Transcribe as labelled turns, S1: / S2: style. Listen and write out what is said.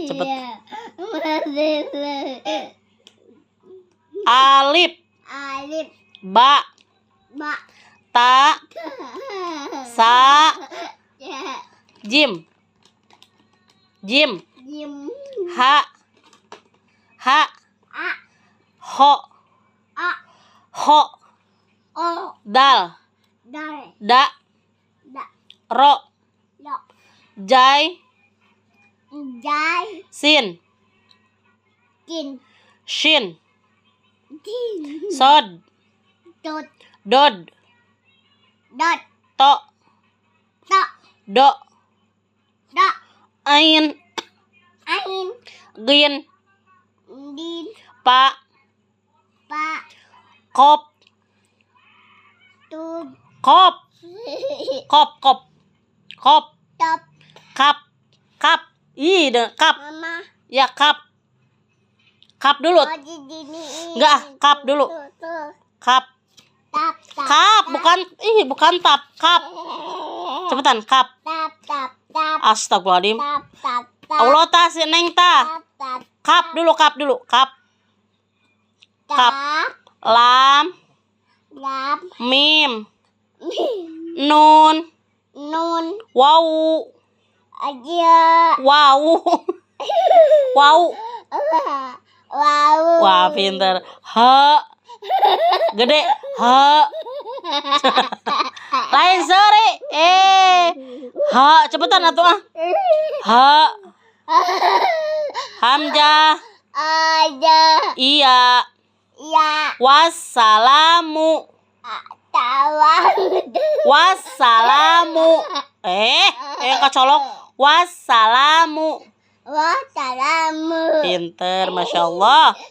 S1: Cepet. Alif.
S2: Alif.
S1: Ba.
S2: Ba.
S1: Ta. Sa. Jim. Jim.
S2: Jim.
S1: Ha. Ha.
S2: A.
S1: Ho.
S2: A.
S1: Ho.
S2: O.
S1: Dal.
S2: Dal.
S1: Da.
S2: Da.
S1: Ro.
S2: Lo.
S1: Jai.
S2: Jai.
S1: Sin.
S2: Kin.
S1: Shin.
S2: Tin.
S1: Sod.
S2: Dot.
S1: Dod.
S2: Dot.
S1: To.
S2: To.
S1: Do.
S2: Da.
S1: Ain.
S2: Ain.
S1: Gin.
S2: Din.
S1: Pa.
S2: Pa.
S1: Kop.
S2: Tub.
S1: Kop. Kop. Kop. Kop.
S2: Top.
S1: Kap. Kap. Ih, kap.
S2: Mama.
S1: Ya, kap. Kap dulu.
S2: Oh, di sini.
S1: Enggak, kap dulu.
S2: Tuh.
S1: Kap.
S2: Tap. Tap.
S1: Kap, bukan tap. Kap. Cepetan, kap.
S2: Tap. Tap. Tap.
S1: Astagfirullahaladzim.
S2: Tap. Tap. Tap.
S1: Allah ta si Neng ta.
S2: Tap. Tap.
S1: Kap dulu. Kap. Kap.
S2: Tap.
S1: Lam.
S2: Lap.
S1: Mim. Nun.
S2: Nun.
S1: Wau.
S2: Aja.
S1: Wau. Wau.
S2: Wow.
S1: Wah, pinter. Ha. Gede. Ha. Lain sore. Ha, cepetan atuh ah. Ha. Hamzah.
S2: Ada.
S1: Iya.
S2: Ya.
S1: Wassalamu.
S2: Tawang.
S1: Wassalamu. Kecolok. Wassalamu.
S2: Wassalamu.
S1: Pinter, Masya Allah.